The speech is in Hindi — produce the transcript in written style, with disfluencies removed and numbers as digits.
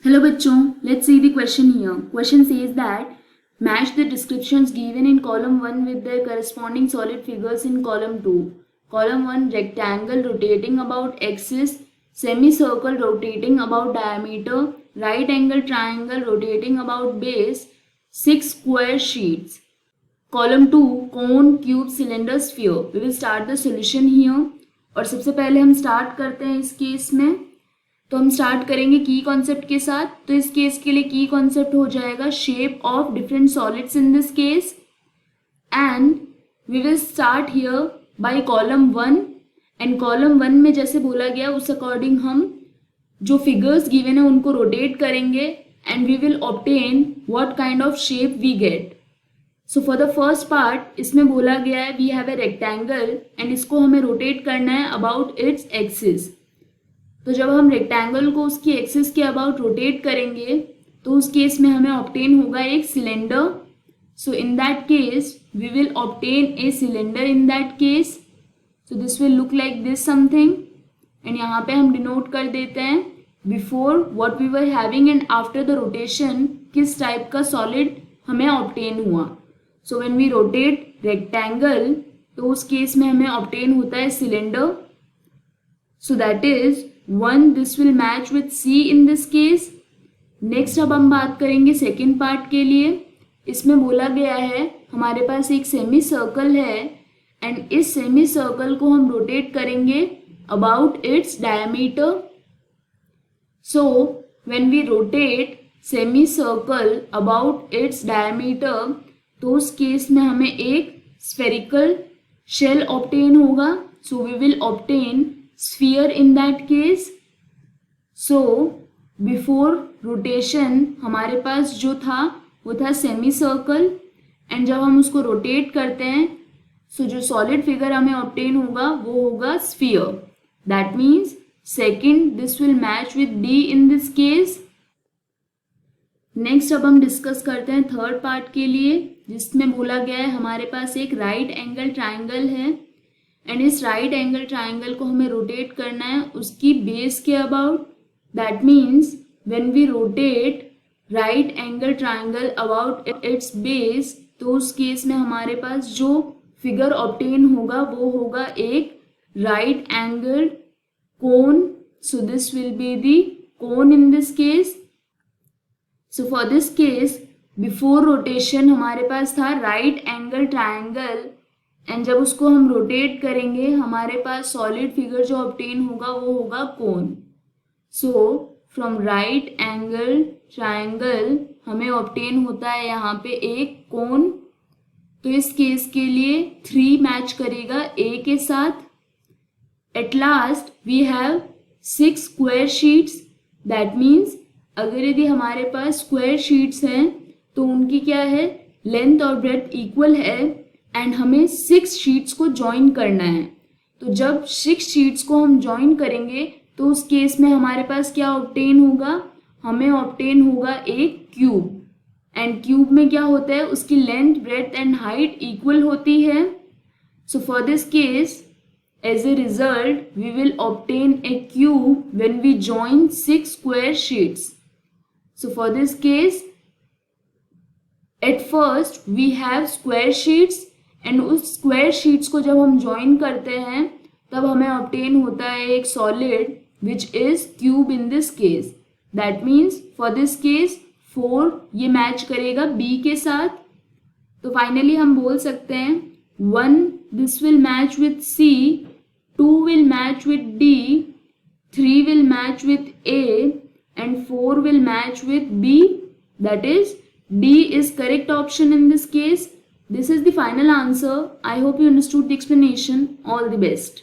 Hello बच्चों, let's see the question here. Question says that match the descriptions given in column 1 with their corresponding solid figures in column 2. Column 1 rectangle rotating about axis, semicircle rotating about diameter, right angle triangle rotating about base, 6 square sheets. Column 2 cone, cube, cylinder, sphere. We will start the solution here. और सबसे पहले हम स्टार्ट करते हैं इस केस में. तो हम स्टार्ट करेंगे की कॉन्सेप्ट के साथ. तो इस केस के लिए की कॉन्सेप्ट हो जाएगा shape of different solids in this case, and we will start here by column 1. And column 1 में जैसे बोला गया उस अकॉर्डिंग हम जो फिगर्स गिवन है उनको रोटेट करेंगे and we will obtain what kind of shape we get. So for the first part इसमें बोला गया है we have a rectangle and इसको हमें रोटेट करना है अबाउट इट्स एक्सिस. तो जब हम रेक्टेंगल को उसकी एक्सिस के अबाउट रोटेट करेंगे तो उस केस में हमें ऑब्टेन होगा एक cylinder. So in that case we will obtain a cylinder in that case. So this will look like this something, and यहाँ पे हम डिनोट कर देते हैं before what we were having and after the rotation किस टाइप का सॉलिड हमें ऑब्टेन हुआ. So when we rotate rectangle तो उस केस में हमें ऑब्टेन होता है cylinder. So that is 1 this will match with C in this case. Next अब हम बात करेंगे सेकेंड पार्ट के लिए. इसमें बोला गया है हमारे पास एक सेमी सर्कल है एंड इस सेमी सर्कल को हम रोटेट करेंगे about its diameter. So when we rotate semi circle about its diameter तो उस केस में हमें एक स्फेरिकल शेल ऑब्टेन होगा. So we will obtain sphere in that case. So before rotation हमारे पास जो था वो था सेमी सर्कल, एंड जब हम उसको रोटेट करते हैं सो जो सॉलिड फिगर हमें ऑब्टेन होगा वो होगा sphere. That means second this will match with D in this case. Next अब हम डिस्कस करते हैं थर्ड पार्ट के लिए, जिसमें बोला गया है हमारे पास एक राइट एंगल ट्राइंगल है एंड इस राइट एंगल ट्राइंगल को हमें रोटेट करना है उसकी बेस के about. That means when we rotate right angle triangle about its base तो उस केस में हमारे पास जो फिगर ऑब्टेन होगा वो होगा एक right angle cone. So this will be the cone in this case. So for this case before rotation हमारे पास था राइट एंगल ट्राइंगल, एंड जब उसको हम रोटेट करेंगे हमारे पास सॉलिड फिगर जो ऑब्टेन होगा वो होगा cone. So from right angle triangle हमें ऑब्टेन होता है यहाँ पे एक कोन. तो इस केस के लिए 3 मैच करेगा A के साथ. At last we have 6 square sheets. That means अगर यदि हमारे पास स्क्वायर शीट्स हैं तो उनकी क्या है लेंथ और ब्रेड्थ इक्वल है एंड हमें 6 शीट्स को ज्वाइन करना है. तो जब 6 शीट्स को हम ज्वाइन करेंगे तो उस केस में हमारे पास क्या ऑब्टेन होगा, हमें ऑब्टेन होगा एक क्यूब. एंड क्यूब में क्या होता है उसकी length breadth and height equal होती है. So for this case as a result we will obtain a cube when we join 6 square sheets. So for this case at first we have square sheets and उस स्क्वायर शीट्स को जब हम ज्वाइन करते हैं तब हमें ऑब्टेन होता है एक solid which is cube in this case. That means for this case 4 ये मैच करेगा B के साथ. तो फाइनली हम बोल सकते हैं 1 this will match with C, 2 will match with D, 3 will match with A and 4 will match with B. That is D is correct option in this case. This is the final answer. I hope you understood the explanation. All the best.